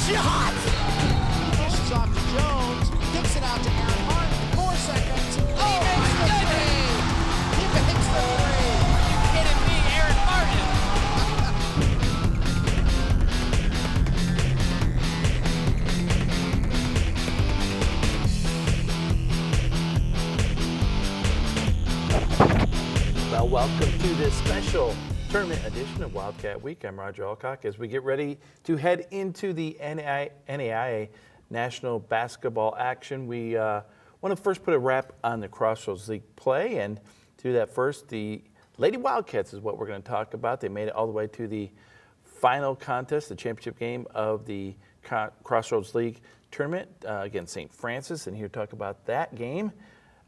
shot! Dishes off to Jones, kicks it out to Aaron Hart, 4 seconds. Oh my goodness! He makes the three! Are you kidding me, Aaron Martin? Well, welcome to this special tournament edition of Wildcat Week. I'm Roger Alcock as we get ready to head into the NAIA National Basketball action. We want to first put a wrap on the Crossroads League play, and to do that first, the Lady Wildcats is what we're going to talk about. They made it all the way to the final contest, the championship game of the Crossroads League tournament against St. Francis, and here to talk about that game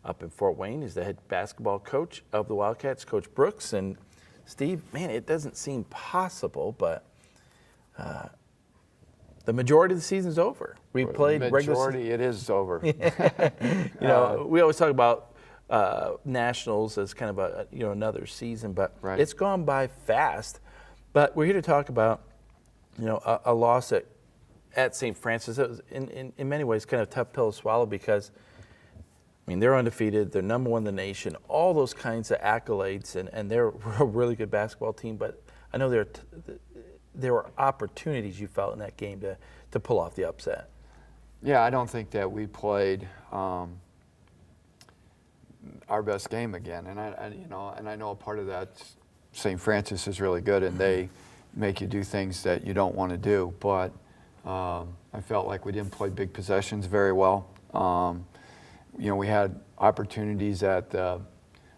up in Fort Wayne is the head basketball coach of the Wildcats, Coach Brooks. And Steve, man, it doesn't seem possible, but the majority of the season's over. We played majority, it is over. You know, we always talk about nationals as kind of a another season, but It's gone by fast. But we're here to talk about a loss at St. Francis. It was in many ways kind of a tough pill to swallow because they're undefeated, they're number 1 in the nation, all those kinds of accolades, and they're a really good basketball team. But I know there were opportunities you felt in that game to pull off the upset. Yeah, I don't think that we played our best game again, and I know a part of that, St. Francis is really good, and they make you do things that you don't want to do. But I felt like we didn't play big possessions very well. We had opportunities at I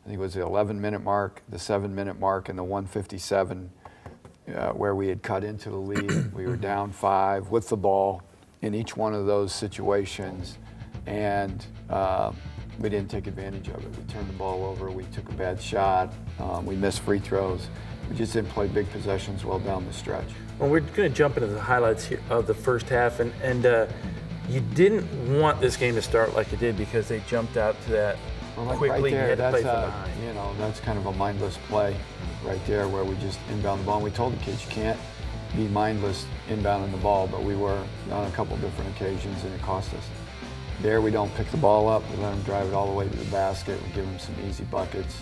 think it was the 11-minute mark, the 7-minute mark, and the 1:57 where we had cut into the lead. We were down 5 with the ball in each one of those situations, and we didn't take advantage of it. We turned the ball over, we took a bad shot, we missed free throws. We just didn't play big possessions well down the stretch. Well, we're going to jump into the highlights here of the first half, and you didn't want this game to start like it did because they jumped out to that quickly. Right there, had to play that's from behind. that's kind of a mindless play right there where we just inbound the ball. And we told the kids you can't be mindless inbounding the ball, but we were on a couple different occasions and it cost us. There we don't pick the ball up, we let them drive it all the way to the basket, we give them some easy buckets.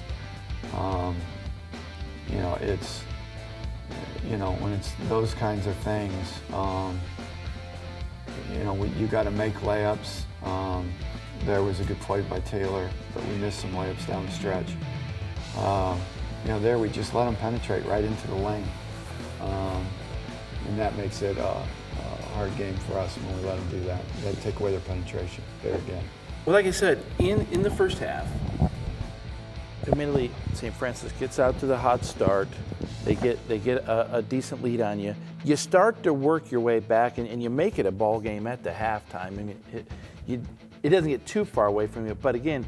It's when it's those kinds of things, you got to make layups. There was a good play by Taylor, but we missed some layups down the stretch. There we just let them penetrate right into the lane. And that makes it a hard game for us when we let them do that. We had to take away their penetration there again. Well, like I said, in the first half, admittedly, St. Francis gets out to the hot start. They get a decent lead on you. You start to work your way back, and you make it a ball game at the halftime. It doesn't get too far away from you, but again,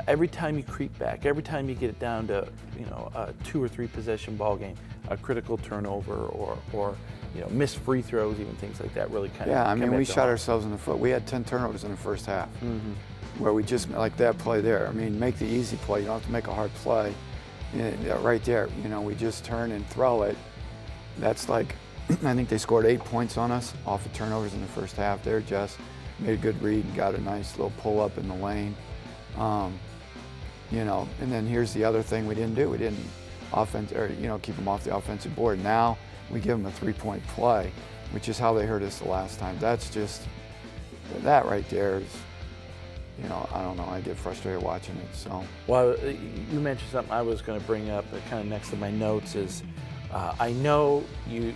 every time you creep back, every time you get it down to a 2 or 3 possession ball game, a critical turnover or missed free throws, even things like that, really kind of. Yeah, we shot ourselves in the foot. We had 10 turnovers in the first half, where we just like that play there. Make the easy play. You don't have to make a hard play. Right there, we just turn and throw it. That's like, I think they scored 8 points on us off of turnovers in the first half. They're just made a good read and got a nice little pull up in the lane. And then here's the other thing we didn't do. We didn't keep them off the offensive board. Now we give them a 3-point play, which is how they hurt us the last time. That's just, that right there is, I don't know, I get frustrated watching it, so. Well, you mentioned something I was going to bring up kind of next to my notes is, I know you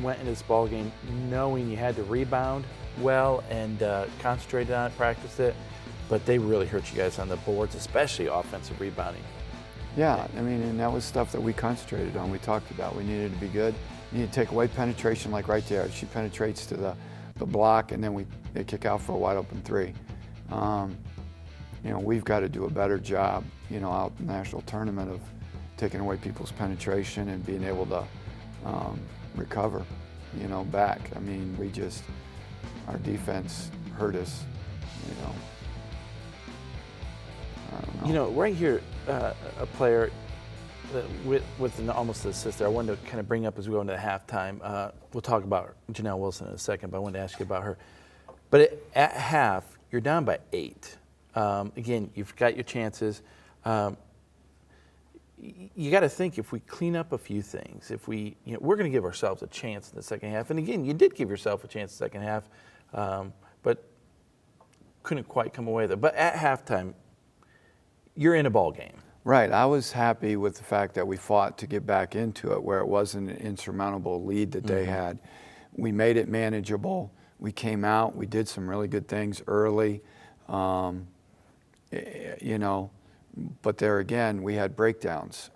went into this ball game knowing you had to rebound well and concentrated on it, practiced it, but they really hurt you guys on the boards, especially offensive rebounding. Yeah, and that was stuff that we concentrated on. We talked about we needed to be good. We need to take away penetration, like right there. She penetrates to the block, and then they kick out for a wide open 3. We've got to do a better job, out in the national tournament of taking away people's penetration and being able to recover, back. Our defense hurt us, I don't know. Right here, a player with almost the assist there, I wanted to kind of bring up as we go into the halftime. We'll talk about Janelle Wilson in a second, but I wanted to ask you about her. But at half, you're down by 8. Again, you've got your chances. You got to think, if we clean up a few things, if we, we're going to give ourselves a chance in the second half. And again, you did give yourself a chance in the second half, but couldn't quite come away there. But at halftime, you're in a ball game. Right. I was happy with the fact that we fought to get back into it where it wasn't an insurmountable lead that they had. We made it manageable. We came out. We did some really good things early. But there again, we had breakdowns.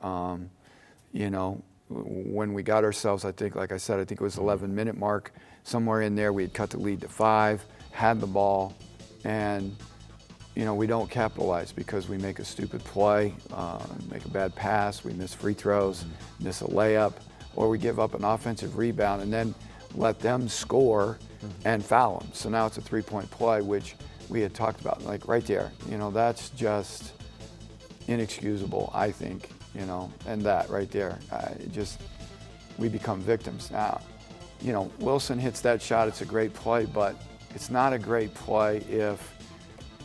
When we got ourselves, I think, like I said, I think it was 11-minute mark. Somewhere in there, we had cut the lead to 5, had the ball, and we don't capitalize because we make a stupid play, make a bad pass, we miss free throws, miss a layup, or we give up an offensive rebound and then let them score and foul them. So now it's a 3-point play, which we had talked about, like right there. That's just inexcusable, I think, and that right there, we become victims. Now, Wilson hits that shot, it's a great play, but it's not a great play if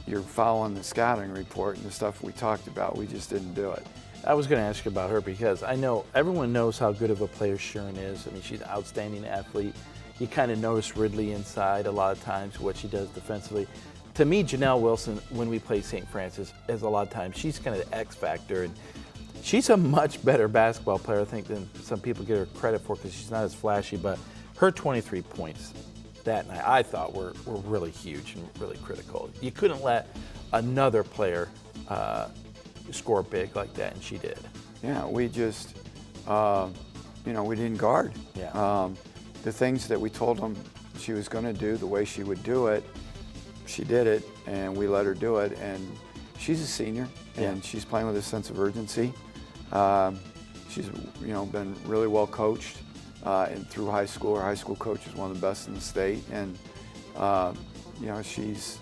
you're following the scouting report and the stuff we talked about. We just didn't do it. I was going to ask you about her because I know everyone knows how good of a player Sharon is. I mean, she's an outstanding athlete. You kind of notice Ridley inside a lot of times, what she does defensively. To me, Janelle Wilson, when we play St. Francis, is a lot of times she's kind of the X factor. And she's a much better basketball player, I think, than some people give her credit for because she's not as flashy. But her 23 points that night, I thought were really huge and really critical. You couldn't let another player score big like that, and she did. Yeah, we just, we didn't guard. Yeah. The things that we told them she was going to do, the way she would do it, she did it, and we let her do it. And she's a senior, and she's playing with a sense of urgency. She's, been really well coached. And through high school, her high school coach is one of the best in the state, and she's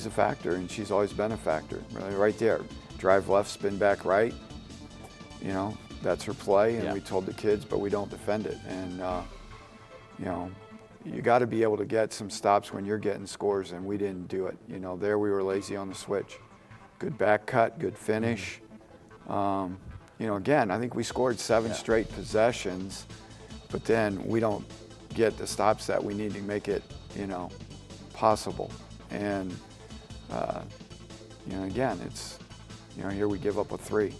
a factor, and she's always been a factor. Really, right there, drive left, spin back right. That's her play, and we told the kids, but we don't defend it. And you got to be able to get some stops when you're getting scores, and we didn't do it. There we were lazy on the switch. Good back cut, good finish. Again, I think we scored 7 straight possessions. But then we don't get the stops that we need to make it, possible. And, again, it's, here we give up a 3.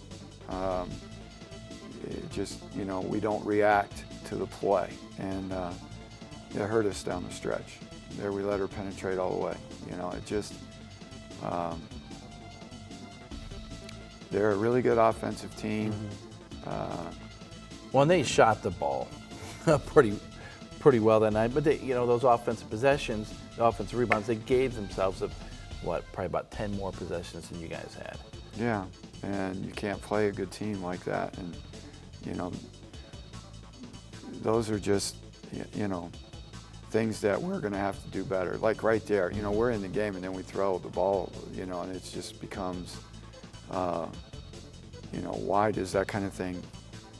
We don't react to the play. And it hurt us down the stretch. There we let her penetrate all the way. They're a really good offensive team. Well, and they shot the ball pretty well that night. But those offensive possessions, the offensive rebounds, they gave themselves probably about 10 more possessions than you guys had. Yeah, and you can't play a good team like that. And those are just things that we're going to have to do better. Like right there, we're in the game and then we throw the ball, and it just becomes, why does that kind of thing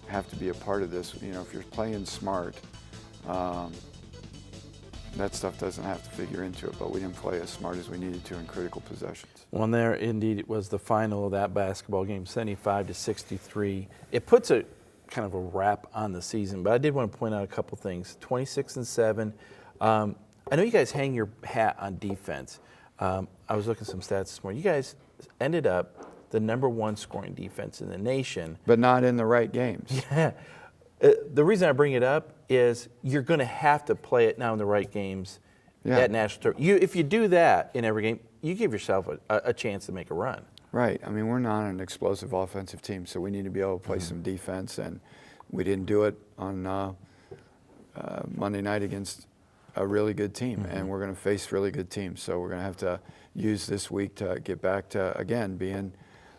have to be a part of this? If you're playing smart, that stuff doesn't have to figure into it, but we didn't play as smart as we needed to in critical possessions. Well, and there indeed it was the final of that basketball game, 75-63. It puts a kind of a wrap on the season, but I did want to point out a couple things. 26-7. I know you guys hang your hat on defense. I was looking at some stats this morning. You guys ended up the #1 scoring defense in the nation. But not in the right games. Yeah. The reason I bring it up is you're going to have to play it now in the right games at national tournament. If you do that in every game, you give yourself a chance to make a run. Right. I mean, we're not an explosive offensive team, so we need to be able to play some defense, and we didn't do it on Monday night against a really good team, and we're going to face really good teams. So we're going to have to use this week to get back to, again, being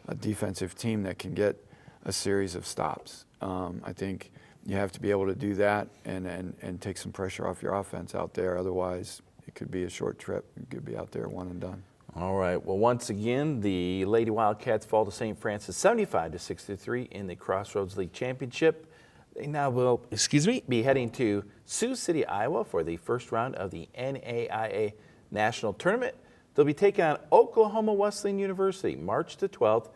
a defensive team that can get a series of stops. I think you have to be able to do that and take some pressure off your offense out there. Otherwise, it could be a short trip. You could be out there one and done. All right. Well, once again, the Lady Wildcats fall to St. Francis 75-63 in the Crossroads League Championship. They now will, be heading to Sioux City, Iowa for the first round of the NAIA National Tournament. They'll be taking on Oklahoma Wesleyan University March the 12th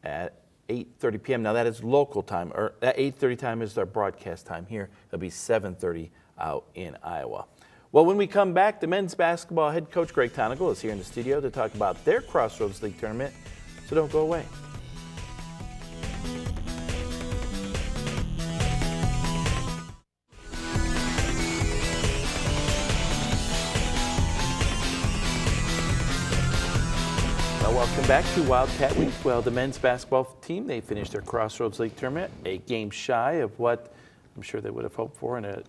at 8:30 p.m. Now, that is local time, or that 8:30 time is their broadcast time here. It'll be 7:30 out in Iowa. Well, when we come back, the men's basketball head coach Greg Tangela is here in the studio to talk about their Crossroads League tournament, so don't go away. Welcome back to Wildcat Week. Well, the men's basketball team, they finished their Crossroads League tournament, a game shy of what I'm sure they would have hoped for in a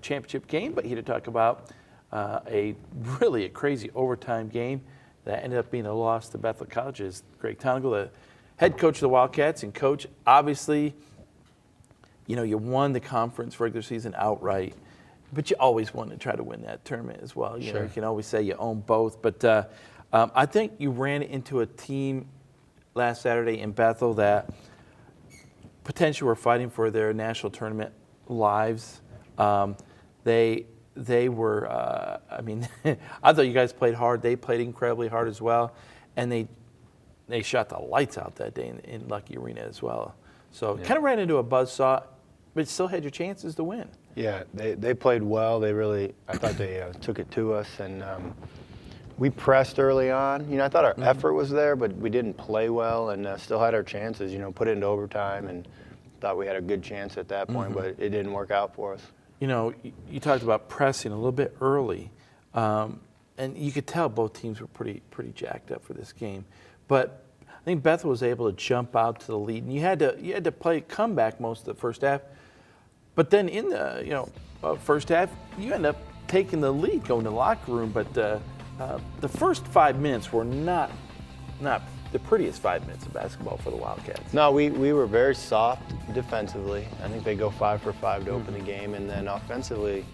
championship game, but here to talk about a crazy overtime game that ended up being a loss to Bethel College is Greg Tangela, the head coach of the Wildcats. And coach, obviously, you won the conference regular season outright, but you always want to try to win that tournament as well. You know, you can always say you own both, but I think you ran into a team last Saturday in Bethel that potentially were fighting for their national tournament lives. They were, I thought you guys played hard. They played incredibly hard as well, and they shot the lights out that day in Lucky Arena as well. So kind of ran into a buzzsaw, but still had your chances to win. Yeah, they played well. I thought they took it to us, and we pressed early on. I thought our effort was there, but we didn't play well, and still had our chances. Put it into overtime, and thought we had a good chance at that point, but it didn't work out for us. You talked about pressing a little bit early, and you could tell both teams were pretty jacked up for this game. But I think Bethel was able to jump out to the lead, and you had to play comeback most of the first half. But then in the first half, you end up taking the lead, going to the locker room. But the first 5 minutes were not the prettiest 5 minutes of basketball for the Wildcats. No, we were very soft defensively. I think they go 5 for 5 to open the game, and then offensively,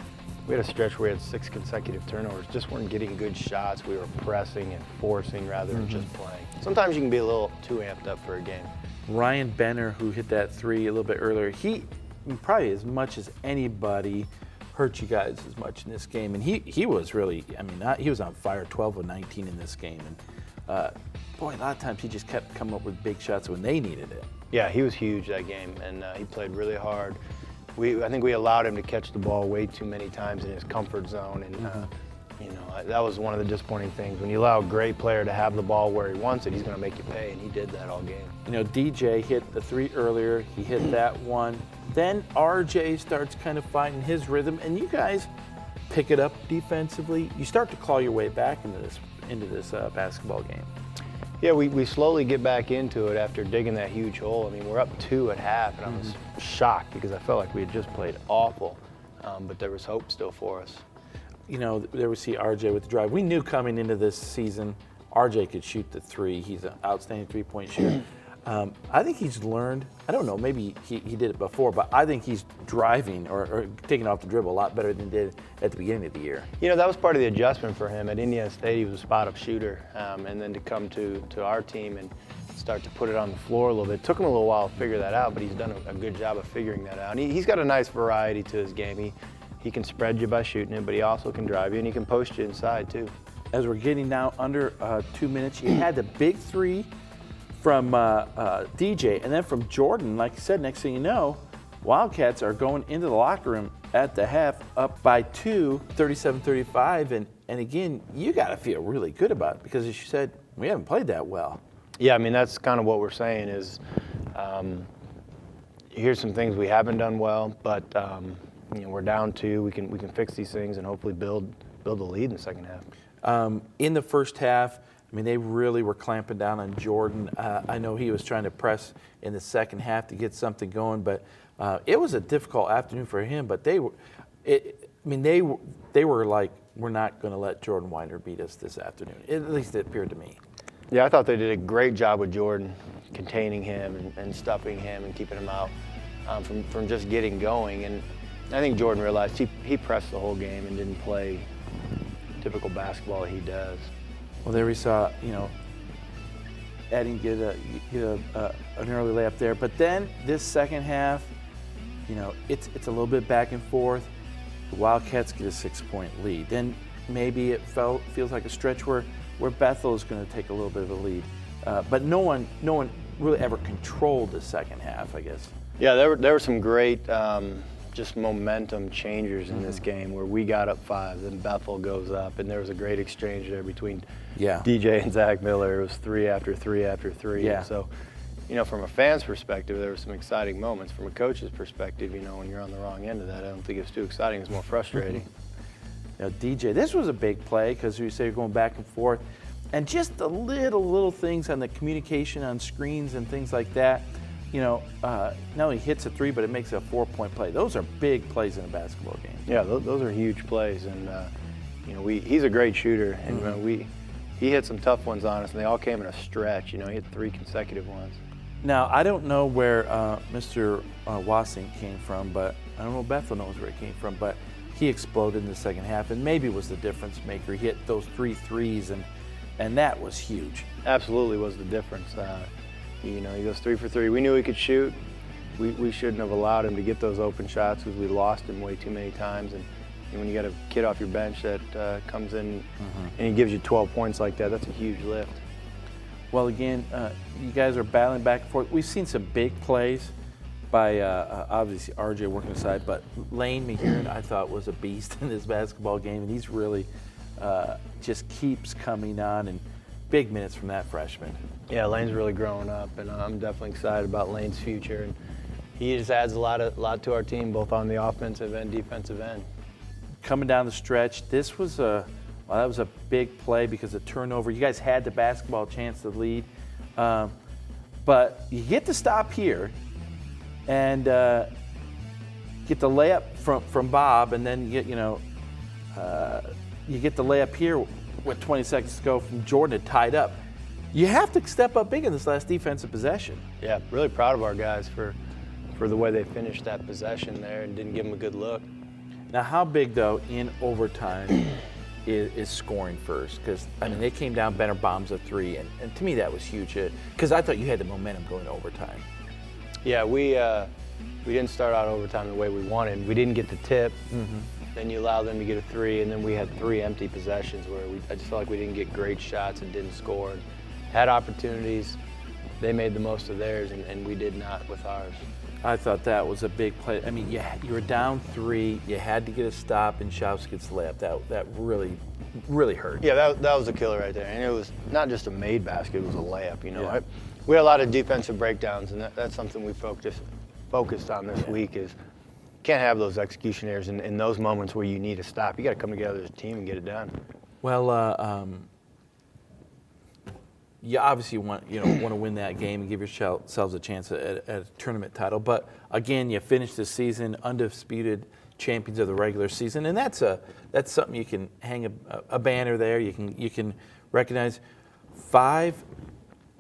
we had a stretch where we had 6 consecutive turnovers. Just weren't getting good shots. We were pressing and forcing rather than just playing. Sometimes you can be a little too amped up for a game. Ryan Benner, who hit that three a little bit earlier, he probably as much as anybody hurt you guys as much in this game, and he was really, he was on fire, 12 of 19 in this game, and boy, a lot of times he just kept coming up with big shots when they needed it. Yeah, he was huge that game, and he played really hard. I think we allowed him to catch the ball way too many times in his comfort zone, and that was one of the disappointing things. When you allow a great player to have the ball where he wants it, he's going to make you pay, and he did that all game. DJ hit the three earlier. He hit that one. Then RJ starts kind of finding his rhythm, and you guys pick it up defensively. You start to claw your way back into this basketball game. Yeah, we slowly get back into it after digging that huge hole. We're up 2 at half, and I was shocked because I felt like we had just played awful, but there was hope still for us. There we see RJ with the drive. We knew coming into this season, RJ could shoot the three. He's an outstanding three-point shooter. I think he's learned, I don't know, maybe he did it before, but I think he's driving or taking off the dribble a lot better than he did at the beginning of the year. That was part of the adjustment for him. At Indiana State, he was a spot-up shooter, and then to come to our team and start to put it on the floor a little bit. It took him a little while to figure that out, but he's done a good job of figuring that out. And he's got a nice variety to his game. He can spread you by shooting it, but he also can drive you, and he can post you inside, too. As we're getting now under 2 minutes, you had the big three from DJ, and then from Jordan. Like I said, next thing you know, Wildcats are going into the locker room at the half up by 2, 37-35, and again, you got to feel really good about it because, as you said, we haven't played that well. Yeah, that's kind of what we're saying is here's some things we haven't done well, but we're down 2. We can fix these things and hopefully build a lead in the second half. In the first half, they really were clamping down on Jordan. I know he was trying to press in the second half to get something going, but it was a difficult afternoon for him. But they were like, we're not going to let Jordan Weiner beat us this afternoon. At least it appeared to me. Yeah, I thought they did a great job with Jordan, containing him and stuffing him and keeping him out from just getting going. And I think Jordan realized he pressed the whole game and didn't play typical basketball he does. Well, there we saw, Eddie get an early layup there. But then this second half, it's a little bit back and forth. The Wildcats get a 6-point lead. Then maybe it feels like a stretch where Bethel is going to take a little bit of a lead. But no one really ever controlled the second half, I guess. Yeah, there were some great just momentum changers in this game where we got up 5, then Bethel goes up, and there was a great exchange there between DJ and Zach Miller. It was 3 after 3 after 3. Yeah. And so, from a fan's perspective, there were some exciting moments. From a coach's perspective, when you're on the wrong end of that, I don't think it was too exciting. It was more frustrating. DJ, this was a big play because you say you're going back and forth, and just the little things on the communication on screens and things like that. Not only hits a 3, but it makes a 4-point play. Those are big plays in a basketball game. Yeah, those are huge plays, and he's a great shooter, and he hit some tough ones on us, and they all came in a stretch. He hit 3 consecutive ones. Now I don't know where Mr. Wassink came from, but I don't know if Bethel knows where he came from, but he exploded in the second half, and maybe was the difference maker. He hit those 3 threes, and that was huge. Absolutely was the difference. He goes 3 for 3. We knew he could shoot. We shouldn't have allowed him to get those open shots because we lost him way too many times. And when you got a kid off your bench that comes in and he gives you 12 points like that, that's a huge lift. Well, again, you guys are battling back and forth. We've seen some big plays by obviously RJ working aside, but Lane Mahiran I thought was a beast in this basketball game, and he's really just keeps coming on, and big minutes from that freshman. Yeah, Lane's really growing up, and I'm definitely excited about Lane's future. And he just adds a lot to our team, both on the offensive and defensive end. Coming down the stretch, this was that was a big play because of turnover. You guys had the basketball chance to lead, but you get to stop here and get the layup from Bob, and then you get the layup here with 20 seconds to go from Jordan to tied up. You have to step up big in this last defensive possession. Yeah, really proud of our guys for the way they finished that possession there and didn't give them a good look. Now, how big, though, in overtime is scoring first? Because, they came down, Benner bombs a 3, and to me that was huge. Because I thought you had the momentum going to overtime. Yeah, we didn't start out overtime the way we wanted. We didn't get the tip. Then you allow them to get a 3, and then we had 3 empty possessions where I just felt like we didn't get great shots and didn't score. And had opportunities, they made the most of theirs, and we did not with ours. I thought that was a big play. You were down 3, you had to get a stop, and Schaus gets the layup. That really, really hurt. Yeah, that was a killer right there. And it was not just a made basket, it was a layup. Yeah. We had a lot of defensive breakdowns, and that's something we focused on this week is can't have those execution errors in those moments where you need a stop. You got to come together as a team and get it done. Well, you obviously want to win that game and give yourselves a chance at a tournament title. But again, you finish the season undisputed champions of the regular season, and that's something you can hang a banner there. You can recognize 5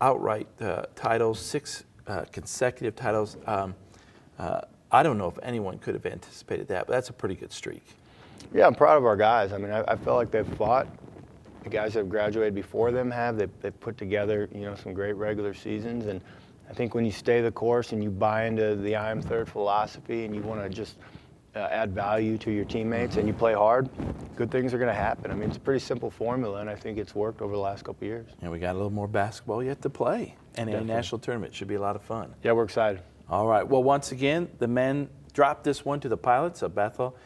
outright titles, 6 consecutive titles. I don't know if anyone could have anticipated that, but that's a pretty good streak. Yeah, I'm proud of our guys. I feel like they've fought. The guys that have graduated before them they've put together, some great regular seasons. And I think when you stay the course and you buy into the I am third philosophy and you want to just add value to your teammates and you play hard, good things are going to happen. It's a pretty simple formula, and I think it's worked over the last couple of years. And we got a little more basketball yet to play. And a national tournament should be a lot of fun. Yeah, we're excited. All right. Well, once again, the men dropped this one to the Pilots of Bethel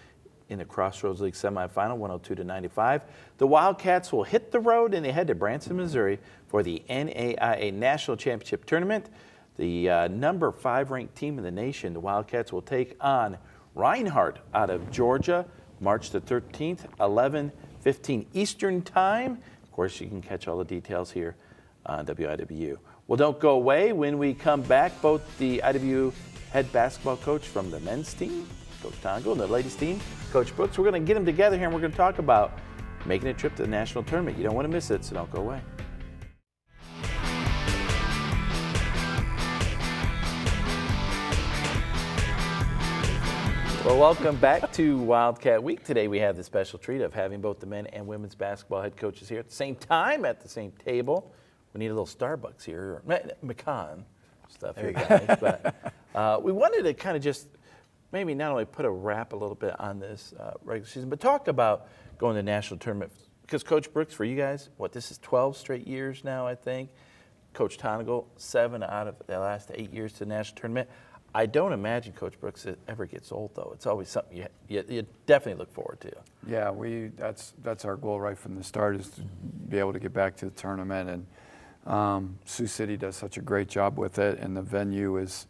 in the Crossroads League semifinal, 102-95. The Wildcats will hit the road and they head to Branson, Missouri for the NAIA National Championship Tournament. The number 5 ranked team in the nation, the Wildcats, will take on Reinhardt out of Georgia, March the 13th, 11:15 Eastern Time. Of course, you can catch all the details here on WIWU. Well, don't go away. When we come back, both the IWU head basketball coach from the men's team, Coach Tangela, and the ladies team, Coach Brooks, we're going to get them together here and we're going to talk about making a trip to the national tournament. You don't want to miss it, so don't go away. Well, welcome back to Wildcat Week. Today we have the special treat of having both the men and women's basketball head coaches here at the same time at the same table. We need a little Starbucks here, or Macon stuff here, guys. But we wanted to kind of just maybe not only put a wrap a little bit on this regular season, but talk about going to the national tournament. Because Coach Brooks, for you guys, this is 12 straight years now, I think. Coach Tangela, 7 out of the last 8 years to the national tournament. I don't imagine Coach Brooks ever gets old, though. It's always something you definitely look forward to. Yeah, that's our goal right from the start, is to be able to get back to the tournament. And Sioux City does such a great job with it, and the venue it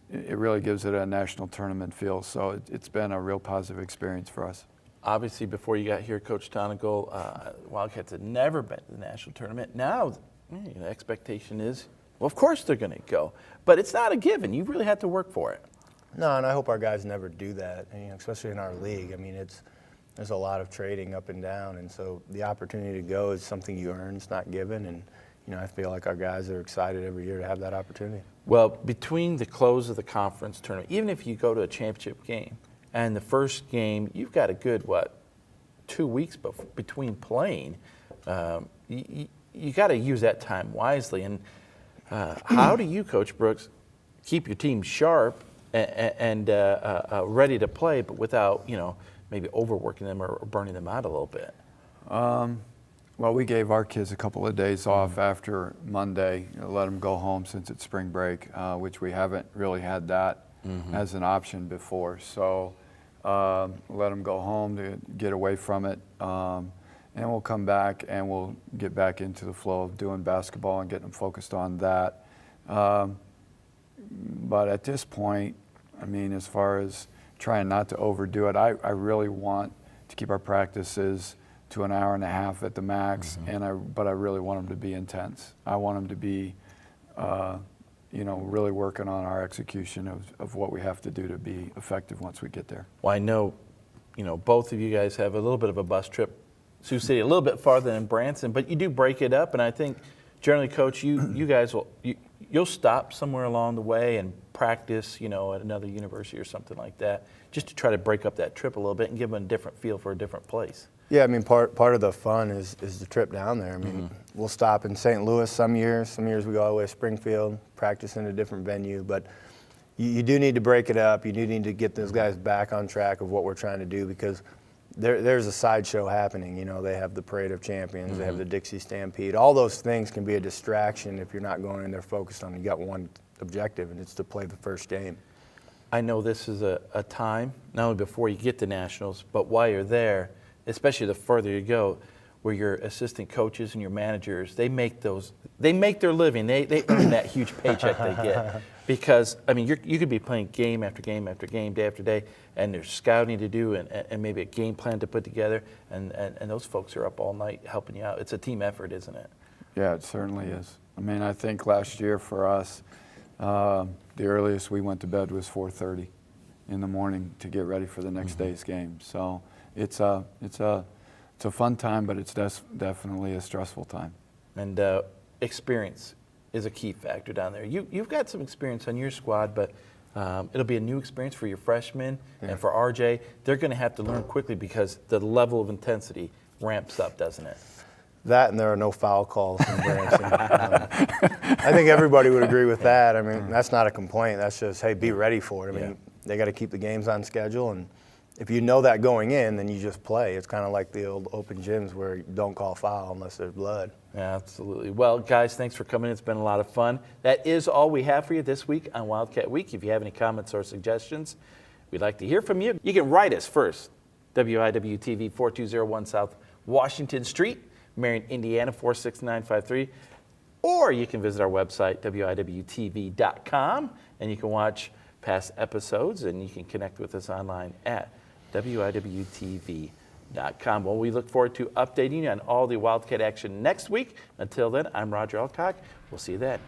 really gives it a national tournament feel. So it's been a real positive experience for us. Obviously, before you got here, Coach Tangela, Wildcats had never been to the national tournament. Now, the expectation is, well, of course they're going to go. But it's not a given. You really have to work for it. No, and I hope our guys never do that, especially in our league. There's a lot of trading up and down, and so the opportunity to go is something you earn. It's not given, and I feel like our guys are excited every year to have that opportunity. Well, between the close of the conference tournament, even if you go to a championship game and the first game, you've got a good, 2 weeks between playing. You got to use that time wisely. And how do you, Coach Brooks, keep your team sharp and ready to play, but without, maybe overworking them or burning them out a little bit? Well, we gave our kids a couple of days off after Monday, let them go home since it's spring break, which we haven't really had that as an option before. So let them go home to get away from it. And we'll come back and we'll get back into the flow of doing basketball and getting them focused on that. But at this point, as far as trying not to overdo it, I really want to keep our practices to an hour and a half at the max, but I really want them to be intense. I want them to be, really working on our execution of what we have to do to be effective once we get there. Well, I know, both of you guys have a little bit of a bus trip. Sioux City a little bit farther than Branson, but you do break it up, and I think generally, Coach, you guys you'll stop somewhere along the way and practice, at another university or something like that, just to try to break up that trip a little bit and give them a different feel for a different place. Yeah, part of the fun is the trip down there. We'll stop in St. Louis some years. Some years we go all the way to Springfield, practice in a different venue. But you do need to break it up. You do need to get those guys back on track of what we're trying to do, because there's a sideshow happening. They have the Parade of Champions, they have the Dixie Stampede. All those things can be a distraction if you're not going in there focused on, you got one objective, and it's to play the first game. I know this is a time, not only before you get to nationals, but while you're there, especially the further you go, where your assistant coaches and your managers, they make their living. They earn that huge paycheck they get. Because, you could be playing game after game after game, day after day, and there's scouting to do and maybe a game plan to put together, and those folks are up all night helping you out. It's a team effort, isn't it? Yeah, it certainly is. I think last year for us, the earliest we went to bed was 4:30 in the morning to get ready for the next day's game. So it's a fun time, but it's definitely a stressful time. And experience is a key factor down there. You've got some experience on your squad, but it'll be a new experience for your freshmen and for RJ. They're going to have to learn quickly because the level of intensity ramps up, doesn't it? That, and there are no foul calls in Branson. I think everybody would agree with that. That's not a complaint. That's just, hey, be ready for it. They got to keep the games on schedule, and if you know that going in, then you just play. It's kind of like the old open gyms where you don't call foul unless there's blood. Yeah, absolutely. Well, guys, thanks for coming in. It's been a lot of fun. That is all we have for you this week on Wildcat Week. If you have any comments or suggestions, we'd like to hear from you. You can write us first, WIWTV 4201 South Washington Street, Marion, Indiana 46953. Or you can visit our website, WIWTV.com, and you can watch past episodes, and you can connect with us online at WIWTV.com. Well, we look forward to updating you on all the Wildcat action next week. Until then, I'm Roger Alcock. We'll see you then.